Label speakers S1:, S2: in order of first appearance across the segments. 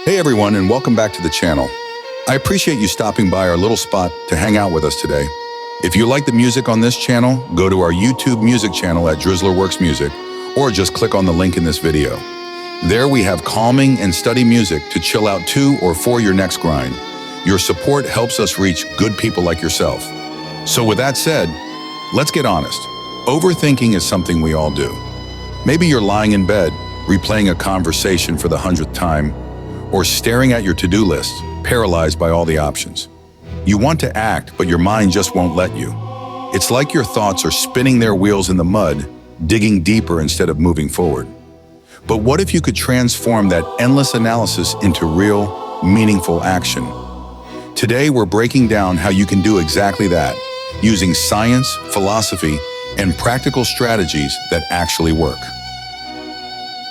S1: Hey everyone, and welcome back to the channel. I appreciate you stopping by our little spot to hang out with us today. If you like the music on this channel, go to our YouTube music channel at DrizzlerWorks Music, or just click on the link in this video. There we have calming and study music to chill out to or for your next grind. Your support helps us reach good people like yourself. So with that said, let's get honest. Overthinking is something we all do. Maybe you're lying in bed, replaying a conversation for the 100th time, or staring at your to-do list, paralyzed by all the options. You want to act, but your mind just won't let you. It's like your thoughts are spinning their wheels in the mud, digging deeper instead of moving forward. But what if you could transform that endless analysis into real, meaningful action? Today, we're breaking down how you can do exactly that, using science, philosophy, and practical strategies that actually work.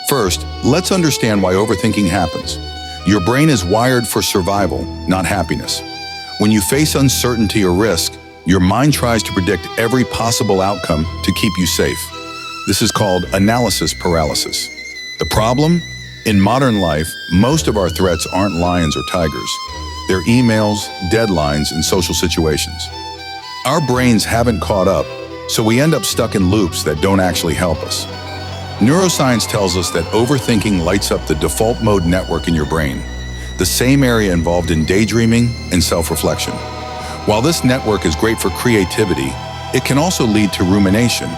S1: First, let's understand why overthinking happens. Your brain is wired for survival, not happiness. When you face uncertainty or risk, your mind tries to predict every possible outcome to keep you safe. This is called analysis paralysis. The problem? In modern life, most of our threats aren't lions or tigers. They're emails, deadlines, and social situations. Our brains haven't caught up, so we end up stuck in loops that don't actually help us. Neuroscience tells us that overthinking lights up the default mode network in your brain, the same area involved in daydreaming and self-reflection. While this network is great for creativity, it can also lead to rumination,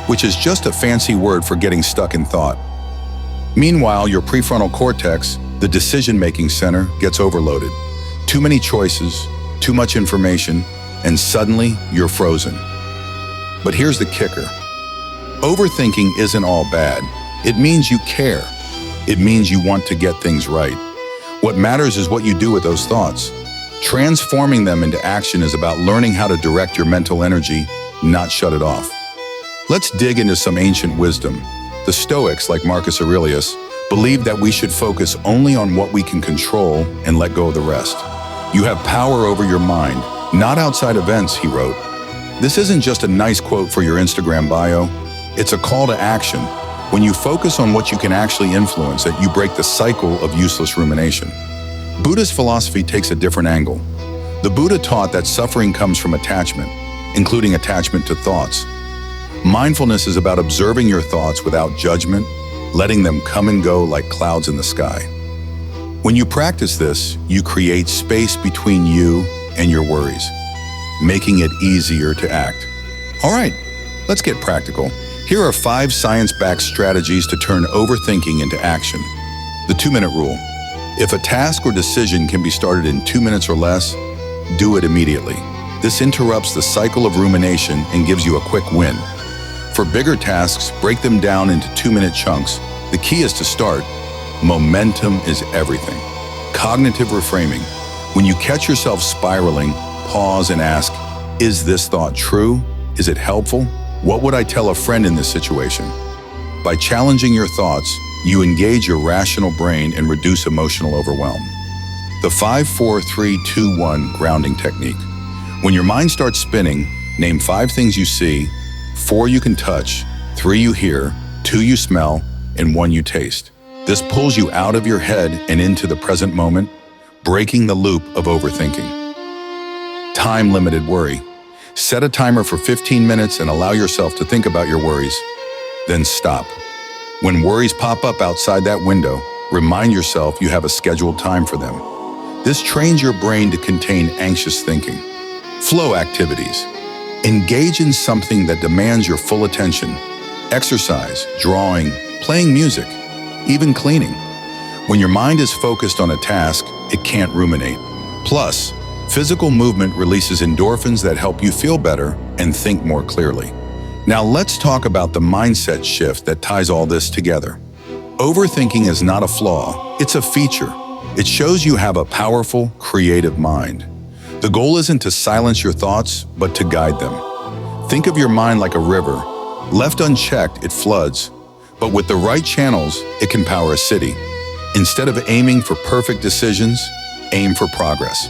S1: which is just a fancy word for getting stuck in thought. Meanwhile, your prefrontal cortex, the decision-making center, gets overloaded. Too many choices, too much information, and suddenly you're frozen. But here's the kicker. Overthinking isn't all bad. It means you care. It means you want to get things right. What matters is what you do with those thoughts. Transforming them into action is about learning how to direct your mental energy, not shut it off. Let's dig into some ancient wisdom. The Stoics, like Marcus Aurelius, believed that we should focus only on what we can control and let go of the rest. You have power over your mind, not outside events, he wrote. This isn't just a nice quote for your Instagram bio. It's a call to action. When you focus on what you can actually influence, you break the cycle of useless rumination. Buddhist philosophy takes a different angle. The Buddha taught that suffering comes from attachment, including attachment to thoughts. Mindfulness is about observing your thoughts without judgment, letting them come and go like clouds in the sky. When you practice this, you create space between you and your worries, making it easier to act. All right, let's get practical. Here are 5 science-backed strategies to turn overthinking into action. The 2-minute rule. If a task or decision can be started in 2 minutes or less, do it immediately. This interrupts the cycle of rumination and gives you a quick win. For bigger tasks, break them down into 2-minute chunks. The key is to start. Momentum is everything. Cognitive reframing. When you catch yourself spiraling, pause and ask, is this thought true? Is it helpful? What would I tell a friend in this situation? By challenging your thoughts, you engage your rational brain and reduce emotional overwhelm. The 5-4-3-2-1 grounding technique. When your mind starts spinning, name 5 things you see, 4 you can touch, 3 you hear, 2 you smell, and 1 you taste. This pulls you out of your head and into the present moment, breaking the loop of overthinking. Time-limited worry. Set a timer for 15 minutes and allow yourself to think about your worries. Then stop. When worries pop up outside that window, remind yourself you have a scheduled time for them. This trains your brain to contain anxious thinking. Flow activities. Engage in something that demands your full attention. Exercise, drawing, playing music, even cleaning. When your mind is focused on a task, it can't ruminate. Plus, physical movement releases endorphins that help you feel better and think more clearly. Now let's talk about the mindset shift that ties all this together. Overthinking is not a flaw, it's a feature. It shows you have a powerful, creative mind. The goal isn't to silence your thoughts, but to guide them. Think of your mind like a river. Left unchecked, it floods. But with the right channels, it can power a city. Instead of aiming for perfect decisions, aim for progress.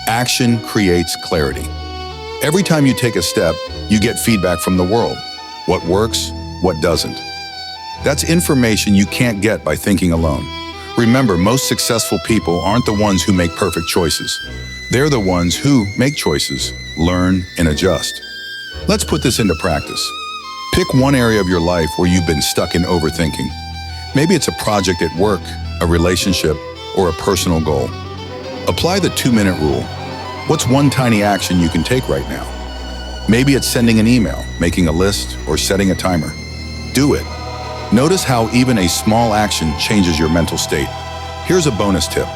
S1: Action creates clarity. Every time you take a step, you get feedback from the world. What works, what doesn't. That's information you can't get by thinking alone. Remember, most successful people aren't the ones who make perfect choices. They're the ones who make choices, learn, and adjust. Let's put this into practice. Pick one area of your life where you've been stuck in overthinking. Maybe it's a project at work, a relationship, or a personal goal. Apply the 2-minute rule. What's one tiny action you can take right now? Maybe it's sending an email, making a list, or setting a timer. Do it. Notice how even a small action changes your mental state. Here's a bonus tip.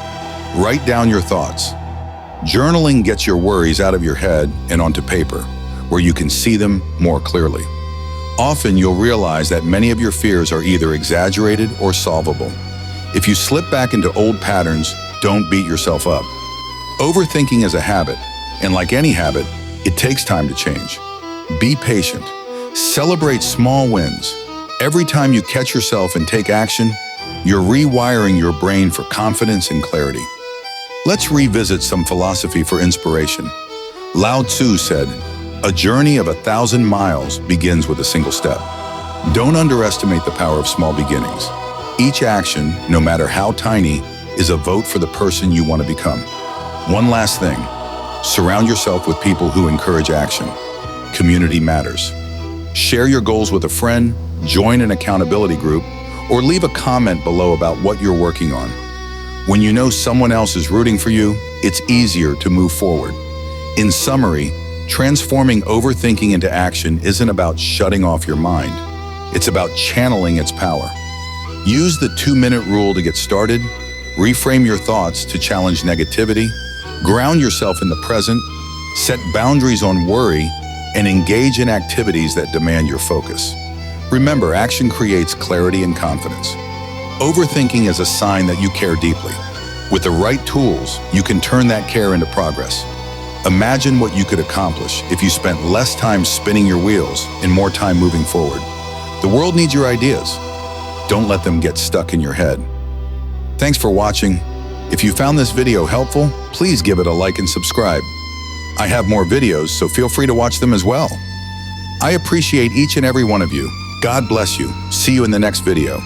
S1: Write down your thoughts. Journaling gets your worries out of your head and onto paper, where you can see them more clearly. Often you'll realize that many of your fears are either exaggerated or solvable. If you slip back into old patterns, don't beat yourself up. Overthinking is a habit, and like any habit, it takes time to change. Be patient. Celebrate small wins. Every time you catch yourself and take action, you're rewiring your brain for confidence and clarity. Let's revisit some philosophy for inspiration. Lao Tzu said, "A journey of 1,000 miles begins with a single step." Don't underestimate the power of small beginnings. Each action, no matter how tiny, is a vote for the person you want to become. One last thing, surround yourself with people who encourage action. Community matters. Share your goals with a friend, join an accountability group, or leave a comment below about what you're working on. When you know someone else is rooting for you, it's easier to move forward. In summary, transforming overthinking into action isn't about shutting off your mind. It's about channeling its power. Use the 2-minute rule to get started, reframe your thoughts to challenge negativity, ground yourself in the present, set boundaries on worry, and engage in activities that demand your focus. Remember, action creates clarity and confidence. Overthinking is a sign that you care deeply. With the right tools, you can turn that care into progress. Imagine what you could accomplish if you spent less time spinning your wheels and more time moving forward. The world needs your ideas. Don't let them get stuck in your head. Thanks for watching. If you found this video helpful, please give it a like and subscribe. I have more videos, so feel free to watch them as well. I appreciate each and every one of you. God bless you. See you in the next video.